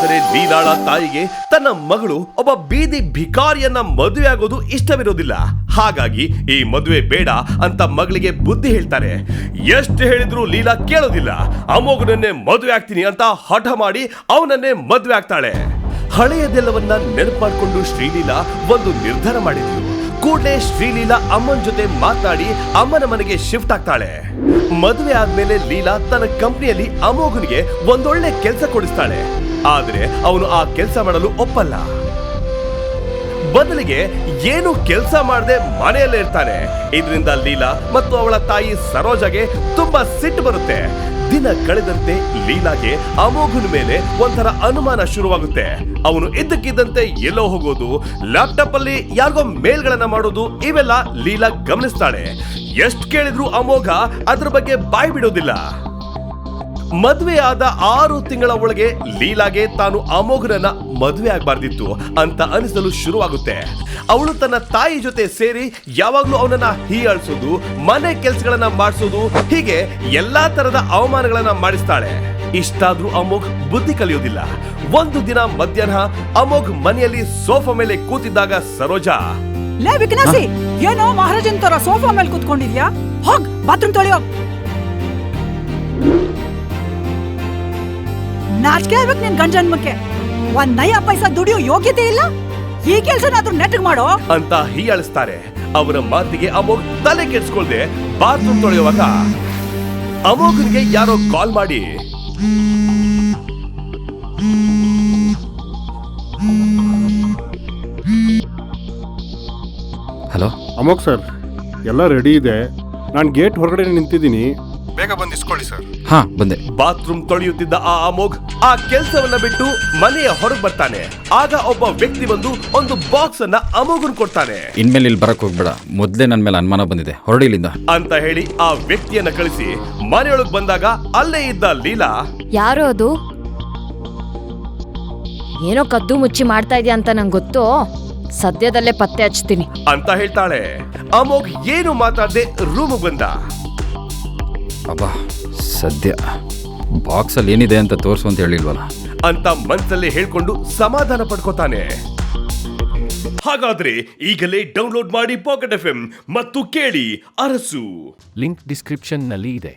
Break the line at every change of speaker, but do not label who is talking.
ಆದರೆ ಲೀಲಾಳ ತಾಯಿಗೆ ತನ್ನ ಮಗಳು ಒಬ್ಬ ಬೀದಿ ಭಿಕಾರಿಯನ್ನ ಮದುವೆ ಆಗೋದು ಇಷ್ಟವಿರೋದಿಲ್ಲ. ಹಾಗಾಗಿ ಈ ಮದುವೆ ಬೇಡ ಅಂತ ಮಗಳಿಗೆ ಬುದ್ಧಿ ಹೇಳ್ತಾರೆ. ಎಷ್ಟು ಹೇಳಿದ್ರು ಲೀಲಾ ಕೇಳೋದಿಲ್ಲ. ಅಮೋಘನನ್ನೇ ಮದುವೆ ಆಗ್ತೀನಿ ಅಂತ ಹಠ ಮಾಡಿ ಅವನನ್ನೇ ಮದುವೆ ಆಗ್ತಾಳೆ. ಹಳೆಯದೆಲ್ಲವನ್ನ ನೆನಪು ಮಾಡಿಕೊಂಡು ಶ್ರೀಲೀಲಾ ಒಂದು ನಿರ್ಧಾರ ಮಾಡಿದ್ಲು. ಕೂಡಲೇ ಶ್ರೀಲೀಲಾ ಅಮ್ಮನ ಜೊತೆ ಮಾತನಾಡಿ ಅಮ್ಮನ ಮನೆಗೆ ಶಿಫ್ಟ್ ಆಗ್ತಾಳೆ. ಮದುವೆ ಆದ್ಮೇಲೆ ಲೀಲಾ ತನ್ನ ಕಂಪನಿಯಲ್ಲಿ ಅಮೋಘನಿಗೆ ಒಂದೊಳ್ಳೆ ಕೆಲಸ ಕೊಡಿಸ್ತಾಳೆ. ಆದ್ರೆ ಅವನು ಆ ಕೆಲಸ ಮಾಡಲು ಒಪ್ಪಲ್ಲ. ಬದಲಿಗೆ ಏನು ಕೆಲಸ ಮಾಡದೆ ಮನೆಯಲ್ಲೇ ಇರ್ತಾನೆ. ಇದರಿಂದ ಲೀಲಾ ಮತ್ತು ಅವಳ ತಾಯಿ ಸರೋಜಾಗೆ ತುಂಬಾ ಸಿಟ್ಟು ಬರುತ್ತೆ. ದಿನ ಕಳೆದಂತೆ ಲೀಲಾಗೆ ಅಮೋಘನ ಮೇಲೆ ಒಂಥರ ಅನುಮಾನ ಶುರುವಾಗುತ್ತೆ. ಅವನು ಇದ್ದಕ್ಕಿದ್ದಂತೆ ಎಲ್ಲೋ ಹೋಗೋದು, ಲ್ಯಾಪ್ಟಾಪ್ ಅಲ್ಲಿ ಯಾರಿಗೋ ಮೇಲ್ಗಳನ್ನ ಮಾಡೋದು, ಇವೆಲ್ಲ ಲೀಲಾ ಗಮನಿಸ್ತಾಳೆ. ಎಷ್ಟು ಕೇಳಿದ್ರು ಅಮೋಘ ಅದ್ರ ಬಗ್ಗೆ ಬಾಯಿ ಬಿಡೋದಿಲ್ಲ. ಮದುವೆ ಆದ 6 ತಿಂಗಳ ಒಳಗೆ ಲೀಲಾಗೆ ತಾನು ಅಮೋಘನನ್ನ ಮದುವೆ ಆಗಬಾರ್ದಿತ್ತು ಅಂತ ಅನಿಸಲು ಶುರುವಾಗುತ್ತೆ. ಅವಳು ತನ್ನ ತಾಯಿ ಜೊತೆ ಸೇರಿ ಯಾವಾಗ್ಲೂ ಅವನನ್ನ ಹೀಯಾಳಿಸೋದು, ಮನೆ ಕೆಲಸಗಳನ್ನ ಮಾಡಿಸೋದು, ಹೀಗೆ ಎಲ್ಲಾ ತರದ ಅವಮಾನಗಳನ್ನ ಮಾಡಿಸ್ತಾಳೆ. ಇಷ್ಟಾದ್ರೂ ಅಮೋಘ್ ಬುದ್ಧಿ ಕಲಿಯೋದಿಲ್ಲ. ಒಂದು ದಿನ ಮಧ್ಯಾಹ್ನ ಅಮೋಘ್ ಮನೆಯಲ್ಲಿ ಸೋಫಾ ಮೇಲೆ ಕೂತಿದ್ದಾಗ ಸರೋಜಾ,
ಲೇ ವಿಕನಾಸಿ, ಏನೋ ಮಹಾರಾಜನ್ ತರ ಸೋಫಾ ಮೇಲೆ ಕೂತ್ಕೊಂಡಿದ್ಯಾ? ಹೋಗ್ ಬಾತ್ರೂಮ್ ತೊಳೆಯೋ. ನಾಚಿಕೆ ಆಗ್ಬೇಕು ನಿನ್ ಗಂಡ ಜನ್ಮಕ್ಕೆ. ಒಂದ್ ನಯ ಪೈಸಾ ದುಡಿಯೋ ಯೋಗ್ಯತೆ ಇಲ್ಲ. ಈ ಕೆಲ್ಸನಾದ್ರೂ ನೆಟ್ಟಗ್ ಮಾಡೋ
ಅಂತ ಹೀಯಾಳಿಸ್ತಾರೆ. ಅವರ ಮಾತಿಗೆ ಅಮೋಘ್ ತಲೆ ಕೆಡಿಸ್ಕೊಳ್ದೆ ಬಾತ್ರೂಮ್ ತೊಳೆಯುವಾಗ ಅಮೋಘನ್ಗೆ ಯಾರೋ ಕಾಲ್ ಮಾಡಿ,
ಹಲೋ
ಅಮೋಘ್ ಸರ್, ಎಲ್ಲ ರೆಡಿ ಇದೆ. ನಾನು ಗೇಟ್ ಹೊರಗಡೆ ನಿಂತಿದ್ದೀನಿ, ಬೇಗ ಬಂದು ಇಸ್ಕೊಳ್ಳಿ ಸರ್.
ಹಾ ಬಂದೆ.
ಬಾತ್ರೂಮ್ ತೊಳೆಯುತ್ತಿದ್ದ ಆ ಅಮೋಘ್ ಆ ಕೆಲಸವನ್ನ ಬಿಟ್ಟು ಮನೆಯ ಹೊರಗೆ ಬರ್ತಾನೆ. ಆಗ ಒಬ್ಬ ವ್ಯಕ್ತಿ ಬಂದು ಒಂದು ಬಾಕ್ಸ್ ಅನ್ನ ಅಮೋಘನ್ ಕೊಡ್ತಾನೆ.
ಇನ್ಮೇಲೆ ಇಲ್ಲಿ ಬರಕ್ ಹೋಗ್ಬೇಡ, ಮೊದ್ಲೇ ನನ್ ಮೇಲೆ ಅನುಮಾನ ಬಂದಿದೆ, ಹೊರಡಿಲಿಂದ
ಅಂತ ಹೇಳಿ ಆ ವ್ಯಕ್ತಿಯನ್ನ ಕಳಿಸಿ ಮನೆಯೊಳಗೆ ಬಂದಾಗ ಅಲ್ಲೇ ಇದ್ದ ಲೀಲಾ,
ಯಾರೋ ಅದು ಏನೋ ಕದ್ದು ಮುಚ್ಚಿ ಮಾಡ್ತಾ ಇದೆಯಾ ಅಂತ ನಂಗೆ ಗೊತ್ತು, ಸದ್ಯದಲ್ಲೇ ಪತ್ತೆ ಹಚ್ತೀನಿ
ಅಂತ ಹೇಳ್ತಾಳೆ. ಅಮೋಘ್ ಏನು ಮಾತಾಡದೆ ರೂಮ್ ಬಂದ.
ಅಬ್ಬಾ ಸದ್ಯ ಬಾಕ್ಸಲ್ಲಿ ಏನಿದೆ ಅಂತ ತೋರಿಸು ಅಂತ ಹೇಳಿಲ್ವಲ್ಲ
ಅಂತ ಮನಸ್ಸಲ್ಲೇ ಹೇಳ್ಕೊಂಡು ಸಮಾಧಾನ ಪಡ್ಕೋತಾನೆ. ಹಾಗಾದ್ರೆ ಈಗಲೇ ಡೌನ್ಲೋಡ್ ಮಾಡಿ ಪಾಕೆಟ್ FM ಮತ್ತು ಕೇಳಿ ಅರಸು.
ಲಿಂಕ್ ಡಿಸ್ಕ್ರಿಪ್ಷನ್ ನಲ್ಲಿ ಇದೆ.